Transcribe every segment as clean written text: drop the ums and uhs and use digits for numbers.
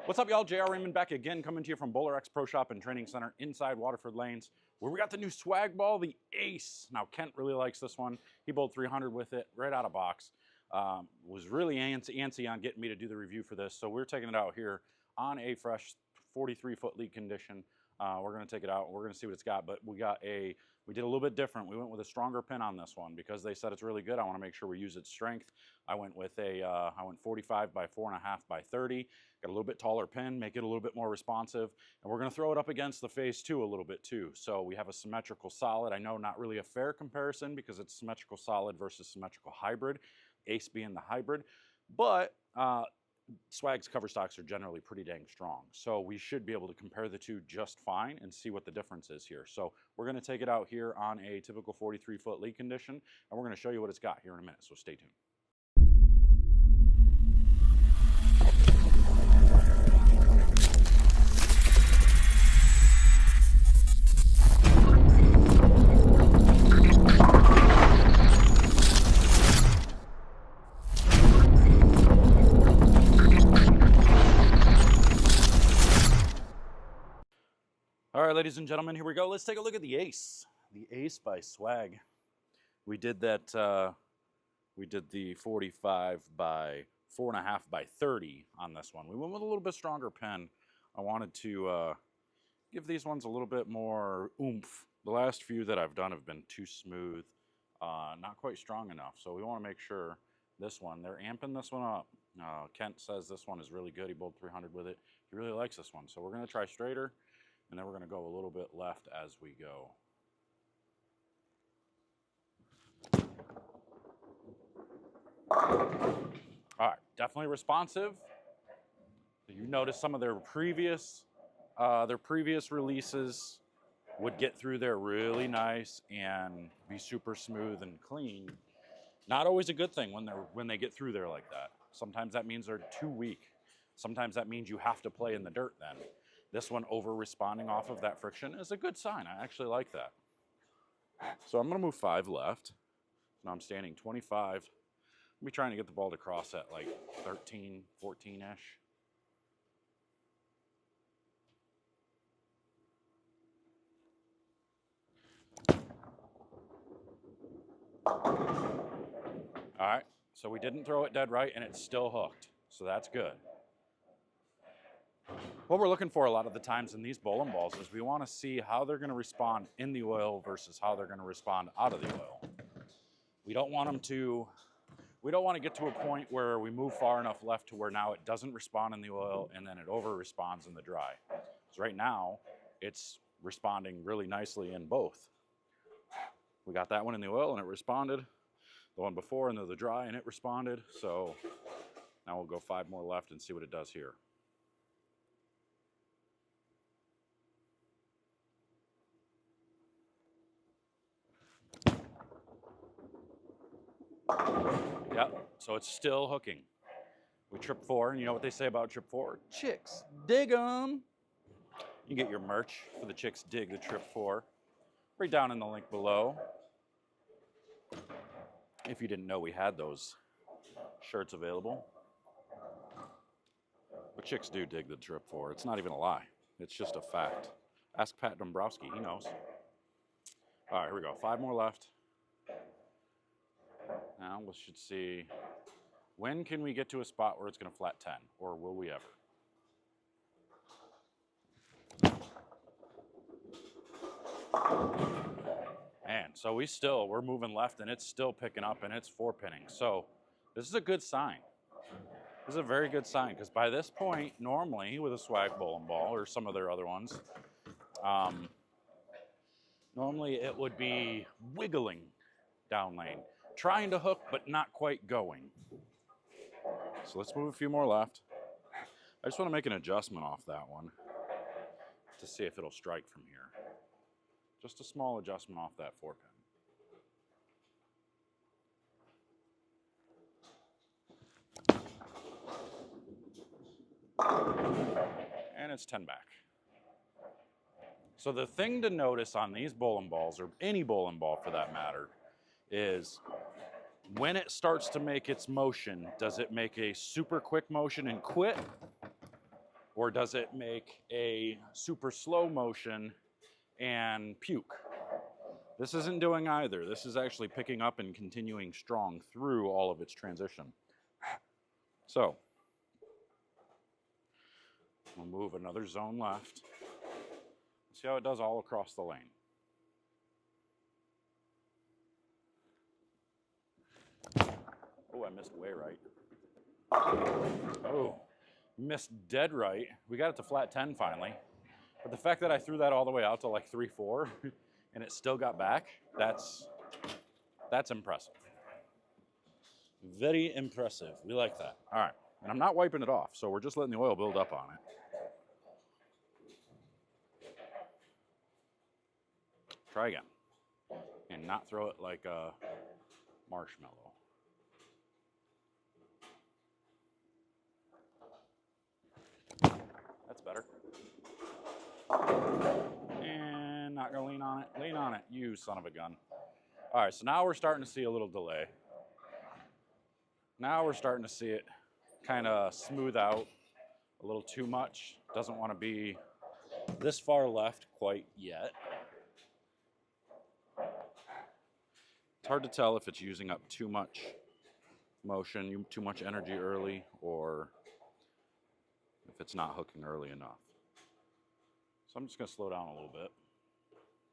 What's up, y'all? JR Raymond back again, coming to you from BowlerX Pro Shop and Training Center inside Waterford Lanes, where we got the new swag ball, the Ace. Now, Kent really likes this one. He bowled 300 with it right out of box. Was really antsy on getting me to do the review for this, so we're taking it out here on a fresh 43-foot lead condition. We're going to take it out. We're going to see what it's got, but we did a little bit different. We went with a stronger pin on this one because they said it's really good. I want to make sure we use its strength. I went with I went 45 by 4.5 by 30. Got a little bit taller pin, make it a little bit more responsive, and we're going to throw it up against the face too a little bit too. So we have a symmetrical solid. I know not really a fair comparison because it's symmetrical solid versus symmetrical hybrid, Ace being the hybrid, but Swag's cover stocks are generally pretty dang strong. So we should be able to compare the two just fine and see what the difference is here. So we're going to take it out here on a typical 43-foot lead condition, and we're going to show you what it's got here in a minute, so stay tuned. All right, ladies and gentlemen, here we go. Let's take a look at the Ace. The Ace by Swag. We did that, we did the 45 by 4.5 by 30 on this one. We went with a little bit stronger pen. I wanted to give these ones a little bit more oomph. The last few that I've done have been too smooth, not quite strong enough. So we want to make sure this one, they're amping this one up. Kent says this one is really good. He bowled 300 with it. He really likes this one. So we're going to try straighter. And then we're going to go a little bit left as we go. All right, definitely responsive. You notice some of their previous releases would get through there really nice and be super smooth and clean. Not always a good thing when they get through there like that. Sometimes that means they're too weak. Sometimes that means you have to play in the dirt then. This one over-responding off of that friction is a good sign. I actually like that. So I'm going to move 5 left. Now I'm standing 25. I'll be trying to get the ball to cross at like 13, 14-ish. All right, so we didn't throw it dead right, and it's still hooked. So that's good. What we're looking for a lot of the times in these bowling balls is we want to see how they're going to respond in the oil versus how they're going to respond out of the oil. We don't want to get to a point where we move far enough left to where now it doesn't respond in the oil and then it over responds in the dry. So right now it's responding really nicely in both. We got that one in the oil and it responded. The one before into the dry and it responded. So now we'll go 5 more left and see what it does here. Yep, so it's still hooking. We trip 4, and you know what they say about trip 4? Chicks, dig 'em. You get your merch for the Chicks Dig the Trip 4 right down in the link below. If you didn't know we had those shirts available. But chicks do dig the trip 4. It's not even a lie. It's just a fact. Ask Pat Dombrowski, he knows. All right, here we go. 5 more left. Now we should see, when can we get to a spot where it's going to flat 10, or will we ever? And so we're moving left and it's still picking up and it's 4-pinning. So this is a good sign. This is a very good sign because by this point, normally with a Swag bowling ball or some of their other ones, normally it would be wiggling down lane. Trying to hook, but not quite going. So let's move a few more left. I just want to make an adjustment off that one to see if it'll strike from here. Just a small adjustment off that 4-pin. And it's 10 back. So the thing to notice on these bowling balls, or any bowling ball for that matter, is when it starts to make its motion, does it make a super quick motion and quit? Or does it make a super slow motion and puke? This isn't doing either. This is actually picking up and continuing strong through all of its transition. So, we'll move another zone left. See how it does all across the lane. Oh, I missed way right. Oh, missed dead right. We got it to flat 10 finally. But the fact that I threw that all the way out to like 3-4 and it still got back, that's impressive. Very impressive. We like that. All right. And I'm not wiping it off, so we're just letting the oil build up on it. Try again. And not throw it like a marshmallow. That's better. And not gonna lean on it. Lean on it, you son of a gun. All right, so now we're starting to see a little delay. Now we're starting to see it kind of smooth out a little too much. Doesn't want to be this far left quite yet. It's hard to tell if it's using up too much motion, too much energy early, or if it's not hooking early enough. So I'm just going to slow down a little bit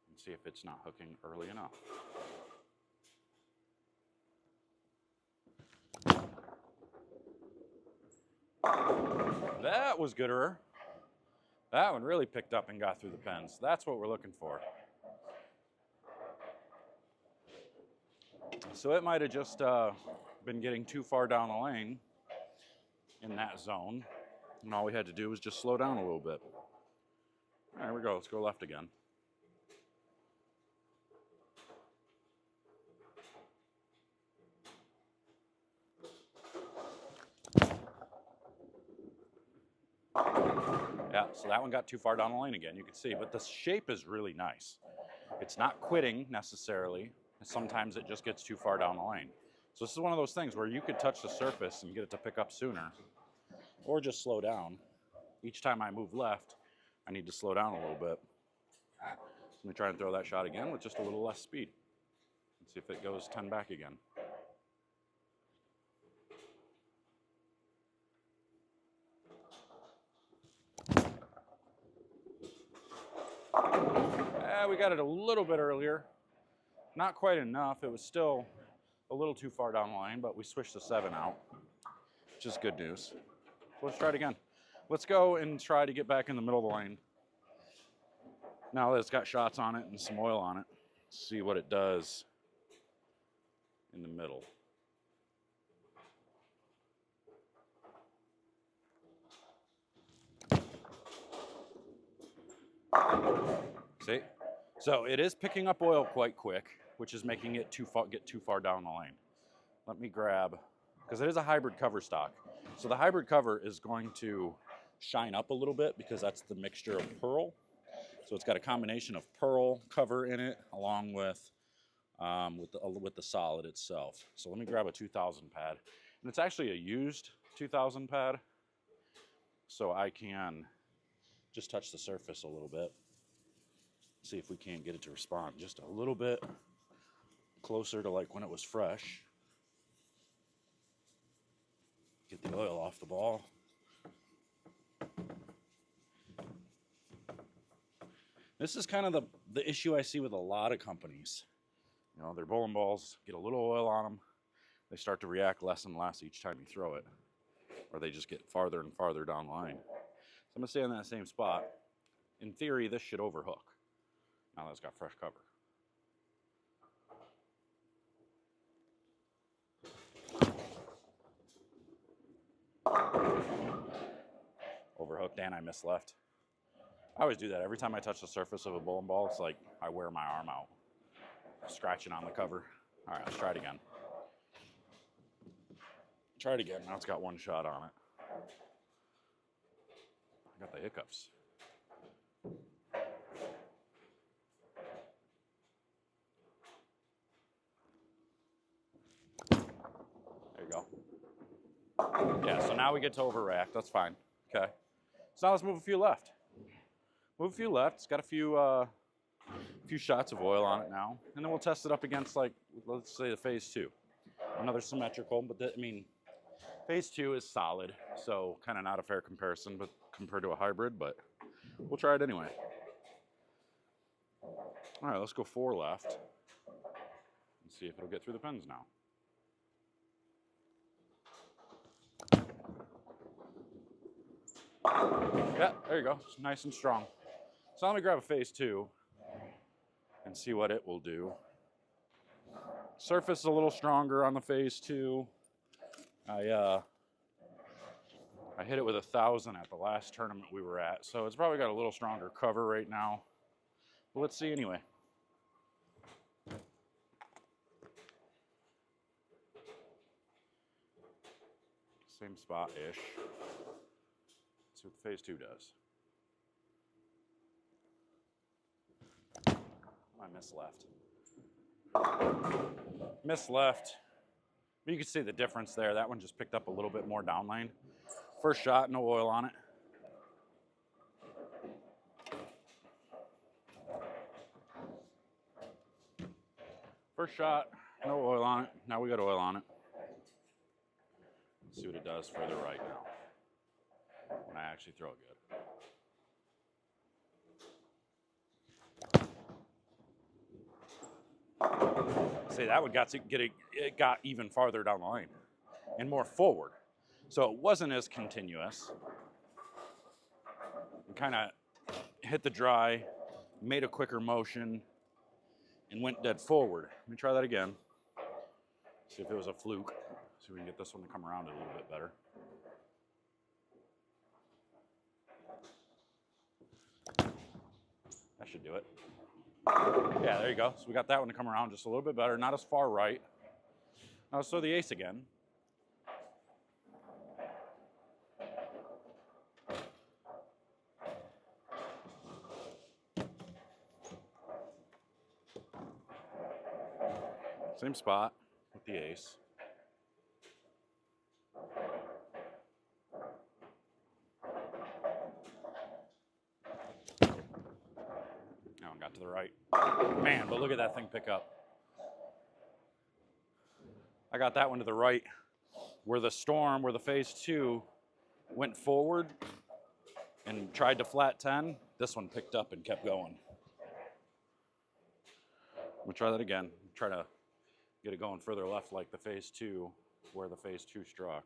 and see if it's not hooking early enough. That was gooder. That one really picked up and got through the pens. That's what we're looking for. So it might have just been getting too far down the lane in that zone. And all we had to do was just slow down a little bit. There we go. Let's go left again. Yeah, so that one got too far down the lane again, you can see. But the shape is really nice. It's not quitting necessarily. Sometimes it just gets too far down the lane. So this is one of those things where you could touch the surface and get it to pick up sooner. Or just slow down. Each time I move left, I need to slow down a little bit. Let me try and throw that shot again with just a little less speed. Let's see if it goes 10 back again. We got it a little bit earlier. Not quite enough. It was still a little too far down the line, but we switched the 7 out, which is good news. So let's try it again. Let's go and try to get back in the middle of the lane. Now that it's got shots on it and some oil on it, see what it does in the middle. See? So it is picking up oil quite quick, which is making it get too far down the lane. Let me grab, because it is a hybrid cover stock. So the hybrid cover is going to shine up a little bit because that's the mixture of pearl. So it's got a combination of pearl cover in it along with the solid itself. So let me grab a 2000 pad. And it's actually a used 2000 pad. So I can just touch the surface a little bit. See if we can't get it to respond just a little bit closer to like when it was fresh. Get the oil off the ball. This is kind of the issue I see with a lot of companies. You know, their bowling balls get a little oil on them. They start to react less and less each time you throw it. Or they just get farther and farther down the line. So I'm going to stay in that same spot. In theory, this should overhook. Now that it's got fresh cover. Overhooked and I missed left. I always do that. Every time I touch the surface of a bowling ball, it's like I wear my arm out, scratching on the cover. All right, let's try it again. Try it again. Now it's got one shot on it. I got the hiccups. There you go. Yeah, so now we get to overreact. That's fine. Okay. So now let's move a few left. Move a few left. It's got a few shots of oil on it now. And then we'll test it up against, like, let's say the phase 2. Another symmetrical, but I mean, phase 2 is solid. So kind of not a fair comparison, but compared to a hybrid, but we'll try it anyway. All right, let's go 4 left and see if it'll get through the pins now. Yeah, there you go. It's nice and strong. So let me grab a phase 2 and see what it will do. Surface is a little stronger on the phase 2. I hit it with 1,000 at the last tournament we were at, so it's probably got a little stronger cover right now. But let's see anyway. Same spot-ish. Let's see what the phase 2 does. I missed left. Missed left. But you can see the difference there. That one just picked up a little bit more down lane. First shot, no oil on it. First shot, no oil on it. Now we got oil on it. Let's see what it does further right now when I actually throw it good. See, that one it got even farther down the lane and more forward. So it wasn't as continuous. It kind of hit the dry, made a quicker motion, and went dead forward. Let me try that again. See if it was a fluke. See if we can get this one to come around a little bit better. That should do it. Yeah, there you go. So we got that one to come around just a little bit better, not as far right. Now let's throw the ace again. Same spot with the ace. That one got to the right. Man, but look at that thing pick up. I got that one to the right where the storm, where the phase 2 went forward and tried to flat 10. This one picked up and kept going. I'm gonna try that again. Try to get it going further left like the phase 2, where the phase 2 struck.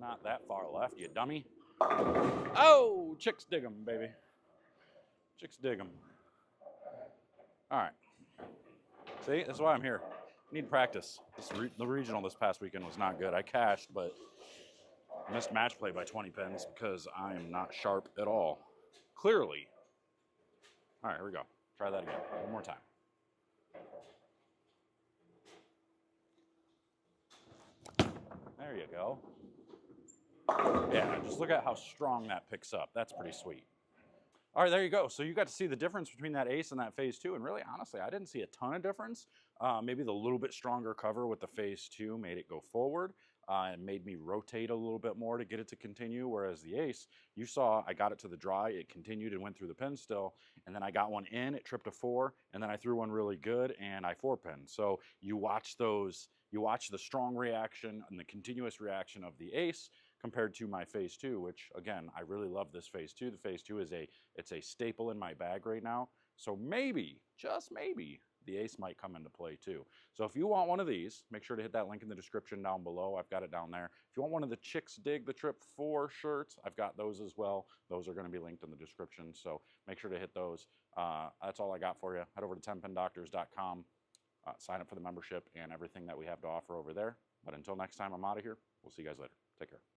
Not that far left, you dummy. Oh, chicks dig 'em, baby. Chicks dig 'em. All right. See, that's why I'm here. Need practice. The regional this past weekend was not good. I cashed, but missed match play by 20 pins because I am not sharp at all. Clearly. All right, here we go. Try that again. One more time. There you go. Yeah, just look at how strong that picks up. That's pretty sweet. All right, there you go. So you got to see the difference between that ace and that phase 2. And really, honestly, I didn't see a ton of difference. Maybe the little bit stronger cover with the phase 2 made it go forward. And made me rotate a little bit more to get it to continue, whereas the ace, you saw I got it to the dry, it continued and went through the pin still, and then I got one in, it tripped a 4, and then I threw one really good, and I 4-pinned. So you watch those, you watch the strong reaction and the continuous reaction of the ace compared to my phase 2, which again, I really love this phase 2. The phase 2 is it's a staple in my bag right now. So maybe, just maybe, the ace might come into play too. So if you want one of these, make sure to hit that link in the description down below. I've got it down there. If you want one of the Chicks Dig the Trip 4 shirts, I've got those as well. Those are going to be linked in the description. So make sure to hit those. That's all I got for you. Head over to 10pindoctors.com. Sign up for the membership and everything that we have to offer over there. But until next time, I'm out of here. We'll see you guys later. Take care.